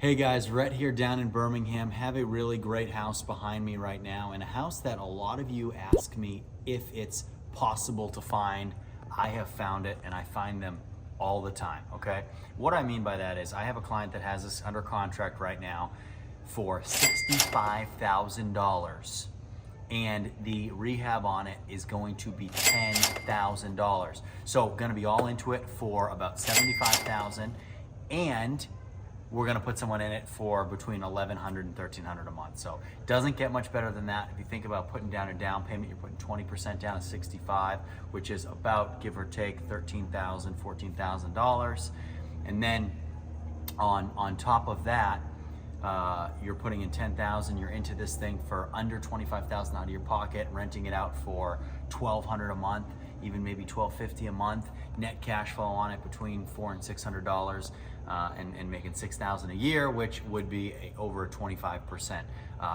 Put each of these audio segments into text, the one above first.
Hey guys, Rhett here down in Birmingham. Have a really great house behind me right now, and a house that a lot of you ask me if it's possible to find. I have found it, and I find them all the time, okay? What I mean by that is I have a client that has this under contract right now for $65,000, and the rehab on it is going to be $10,000. So gonna be all into it for about $75,000, and we're gonna put someone in it for between $1,100 and $1,300 a month. So it doesn't get much better than that. If you think about putting down a down payment, you're putting 20% down at 65, which is about, give or take, $13,000, $14,000. And then on top of that, you're putting in $10,000, you're into this thing for under $25,000 out of your pocket, renting it out for $1,200 a month, even maybe $1,250 a month, net cash flow on it between $400 and $600, and making $6,000 a year, which would be over a 25%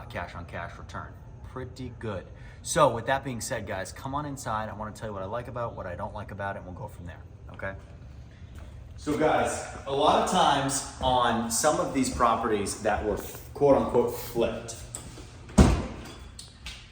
cash on cash return. Pretty good. So with that being said, guys, come on inside. I want to tell you what I like about it, what I don't like about it, and we'll go from there, okay? So guys, a lot of times on some of these properties that were quote unquote flipped,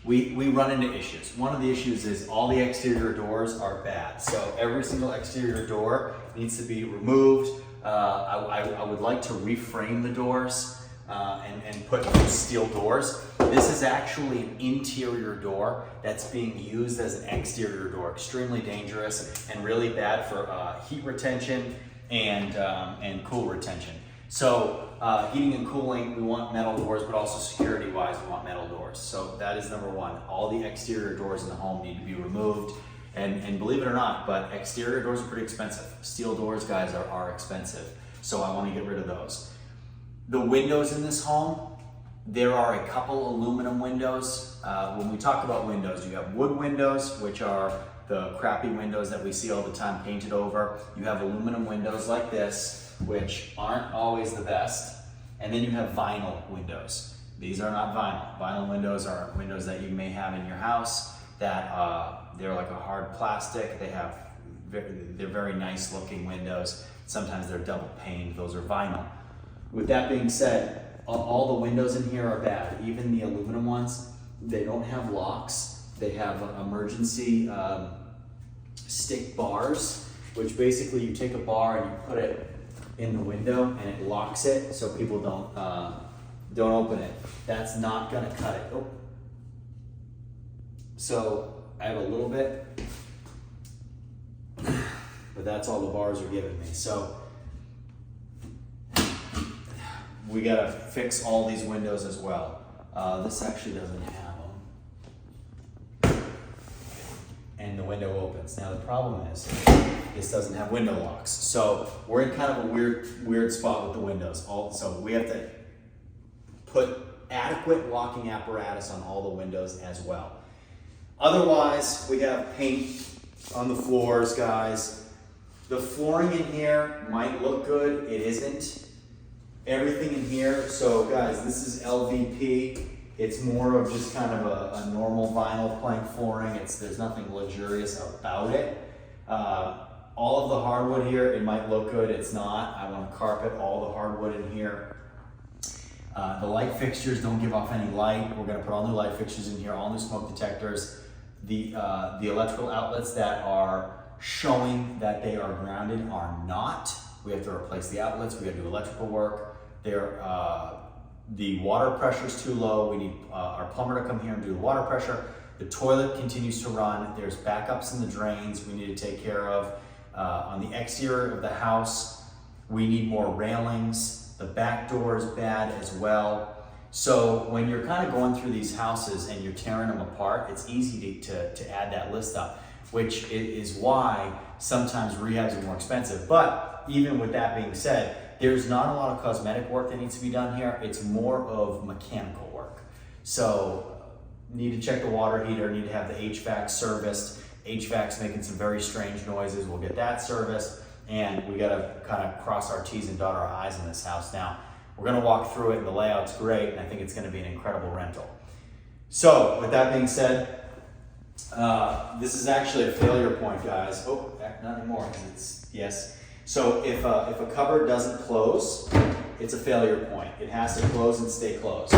we run into issues. One of the issues is all the exterior doors are bad. So every single exterior door needs to be removed. I would like to reframe the doors and put new steel doors. This is actually an interior door that's being used as an exterior door. Extremely dangerous and really bad for heat retention and cool retention. So heating and cooling, we want metal doors, but also security-wise, we want metal doors. So that is number one. All the exterior doors in the home need to be removed. And believe it or not, but exterior doors are pretty expensive. Steel doors, guys, are expensive. So I want to get rid of those. The windows in this home, there are a couple aluminum windows. When we talk about windows, you have wood windows, which are the crappy windows that we see all the time painted over. You have aluminum windows like this, which aren't always the best. And then you have vinyl windows. These are not vinyl. Vinyl windows are windows that you may have in your house that they're like a hard plastic. They're very nice looking windows. Sometimes they're double paned. Those are vinyl. With that being said, all the windows in here are bad. Even the aluminum ones, they don't have locks. They have emergency stick bars, which basically you take a bar and you put it in the window and it locks it so people don't open it. That's not gonna cut it. Oh. So I have a little bit, but that's all the bars are giving me. So we gotta fix all these windows as well. This actually doesn't have them. And the window opens. Now the problem is, this doesn't have window locks. So we're in kind of a weird spot with the windows. So we have to put adequate locking apparatus on all the windows as well. Otherwise, we have paint on the floors, guys. The flooring in here might look good, it isn't. Everything in here, so guys, this is LVP. It's more of just kind of a normal vinyl plank flooring. There's nothing luxurious about it. All of the hardwood here, it might look good, it's not. I want to carpet all the hardwood in here. The light fixtures don't give off any light. We're going to put all new light fixtures in here, all new smoke detectors. The electrical outlets that are showing that they are grounded are not. We have to replace the outlets. We have to do electrical work. The water pressure is too low. We need our plumber to come here and do the water pressure. The toilet continues to run. There's backups in the drains we need to take care of. On the exterior of the house, we need more railings. The back door is bad as well. So when you're kind of going through these houses and you're tearing them apart, it's easy to add that list up, which is why sometimes rehabs are more expensive. But even with that being said, there's not a lot of cosmetic work that needs to be done here. It's more of mechanical work. So need to check the water heater, need to have the HVAC serviced. HVAC's making some very strange noises. We'll get that serviced. And we gotta kind of cross our T's and dot our I's in this house. Now, we're gonna walk through it and the layout's great, and I think it's gonna be an incredible rental. So, with that being said, this is actually a failure point, guys. Oh, not anymore, yes. So if a cupboard doesn't close, it's a failure point. It has to close and stay closed.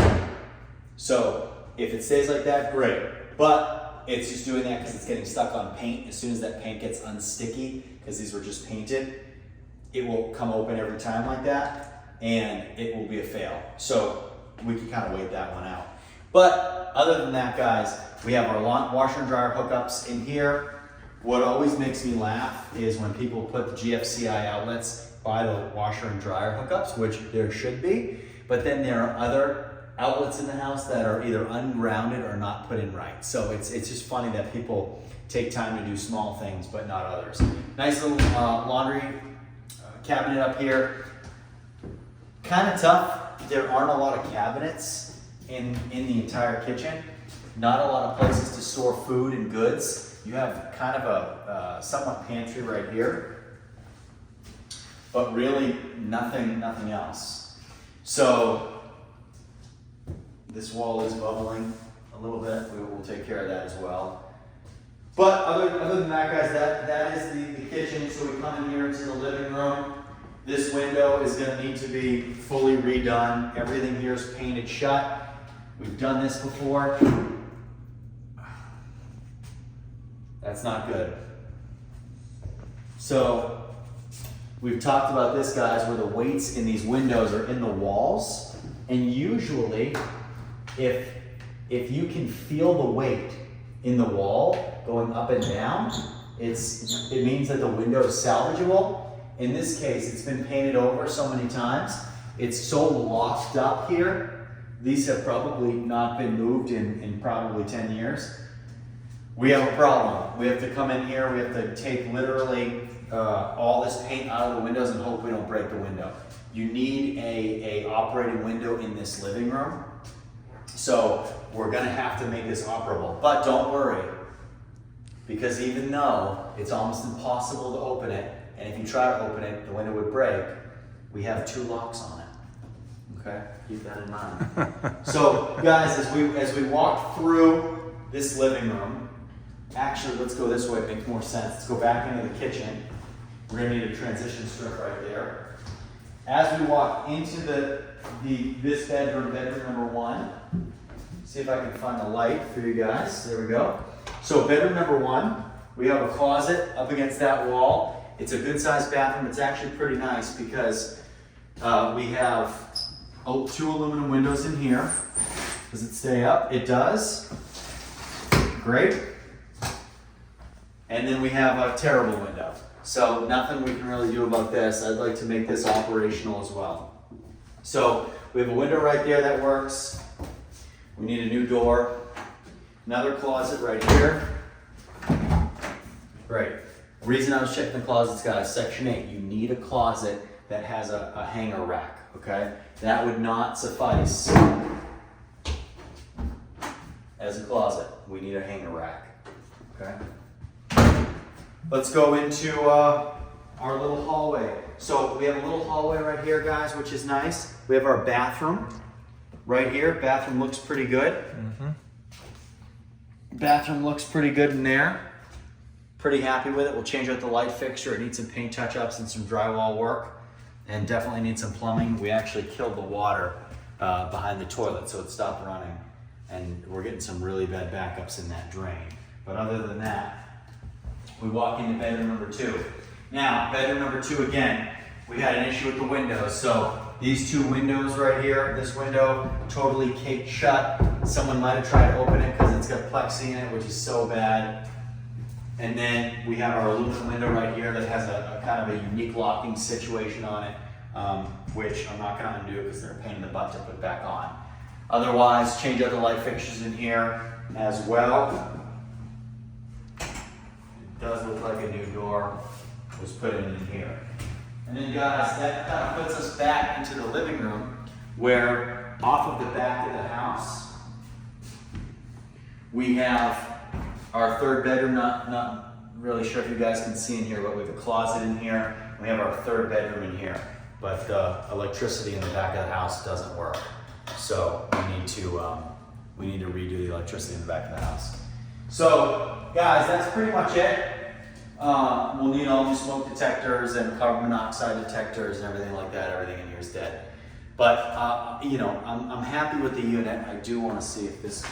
So if it stays like that, great. But it's just doing that because it's getting stuck on paint. As soon as that paint gets unsticky, because these were just painted, it will come open every time like that, and it will be a fail. So we can kind of wait that one out. But other than that, guys, we have our washer and dryer hookups in here. What always makes me laugh is when people put the GFCI outlets by the washer and dryer hookups, which there should be, but then there are other outlets in the house that are either ungrounded or not put in right. So it's just funny that people take time to do small things, but not others. Nice little laundry cabinet up here. Kind of tough. There aren't a lot of cabinets in the entire kitchen. Not a lot of places to store food and goods. You have kind of a somewhat pantry right here, but really nothing else. So this wall is bubbling a little bit. We will take care of that as well. But other than that, guys, that is the kitchen. So we come in here into the living room. This window is going to need to be fully redone. Everything here is painted shut. We've done this before. That's not good. So we've talked about this, guys, where the weights in these windows are in the walls. And usually, if you can feel the weight in the wall going up and down, it means that the window is salvageable. In this case, it's been painted over so many times. It's so locked up here. These have probably not been moved in probably 10 years. We have a problem. We have to come in here, we have to take literally all this paint out of the windows and hope we don't break the window. You need a operating window in this living room. So we're gonna have to make this operable. But don't worry, because even though it's almost impossible to open it, and if you try to open it, the window would break, we have 2 locks on it. Okay, keep that in mind. So guys, as we walk through this living room, actually, let's go this way, it makes more sense. Let's go back into the kitchen. We're gonna need a transition strip right there. As we walk into this bedroom number 1, see if I can find a light for you guys. There we go. So bedroom number 1, we have a closet up against that wall. It's a good sized bathroom. It's actually pretty nice because we have 2 aluminum windows in here. Does it stay up? It does. Great. And then we have a terrible window. So nothing we can really do about this. I'd like to make this operational as well. So we have a window right there that works. We need a new door. Another closet right here. Great. The reason I was checking the closets, guys, section 8, you need a closet that has a hanger rack, okay? That would not suffice as a closet. We need a hanger rack, okay? Let's go into our little hallway. So we have a little hallway right here, guys, which is nice. We have our bathroom right here. Bathroom looks pretty good. Mm-hmm. Bathroom looks pretty good in there. Pretty happy with it. We'll change out the light fixture. It needs some paint touch-ups and some drywall work, and definitely needs some plumbing. We actually killed the water behind the toilet, so it stopped running, and we're getting some really bad backups in that drain. But other than that, we walk into bedroom number 2. Now, bedroom number 2, again, we had an issue with the windows. So these 2 windows right here, this window totally caked shut. Someone might have tried to open it because it's got plexi in it, which is so bad. And then we have our aluminum window right here that has a kind of a unique locking situation on it, which I'm not going to undo because they're a pain in the butt to put back on. Otherwise, change out the light fixtures in here as well. It does look like a new door was put in here. And then guys, that kind of puts us back into the living room where off of the back of the house, we have our 3rd bedroom. Not really sure if you guys can see in here, but we have a closet in here. We have our 3rd bedroom in here, but the electricity in the back of the house doesn't work. So we need to redo the electricity in the back of the house. So guys, that's pretty much it. We'll need all new smoke detectors and carbon monoxide detectors and everything like that. Everything in here is dead. But you know, I'm happy with the unit. I do want to see if this.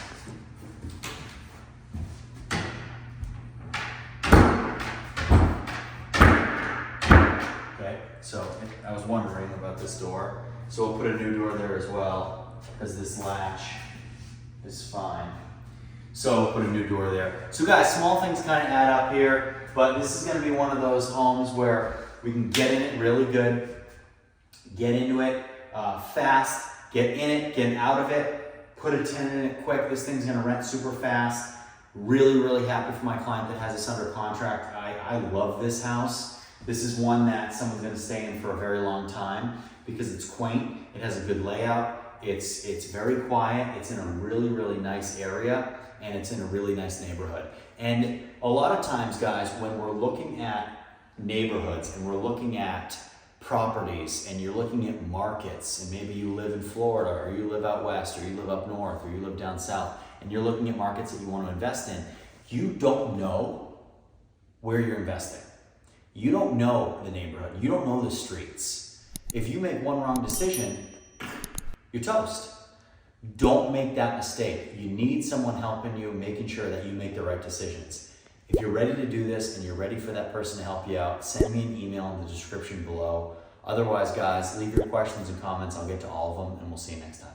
Okay, so I was wondering about this door. So we'll put a new door there as well, because this latch is fine. So we'll put a new door there. So guys, small things kind of add up here, but this is going to be one of those homes where we can get in it really good, get into it fast, get in it, get out of it, put a tenant in it quick. This thing's going to rent super fast. Really, really happy for my client that has this under contract. I love this house. This is one that someone's going to stay in for a very long time because it's quaint. It has a good layout. It's very quiet. It's in a really, really nice area, and it's in a really nice neighborhood. And a lot of times, guys, when we're looking at neighborhoods and we're looking at properties and you're looking at markets, and maybe you live in Florida or you live out west or you live up north or you live down south, and you're looking at markets that you want to invest in, you don't know where you're investing. You don't know the neighborhood. You don't know the streets. If you make one wrong decision, you're toast. Don't make that mistake. You need someone helping you, making sure that you make the right decisions. If you're ready to do this and you're ready for that person to help you out, send me an email in the description below. Otherwise, guys, leave your questions and comments. I'll get to all of them, and we'll see you next time.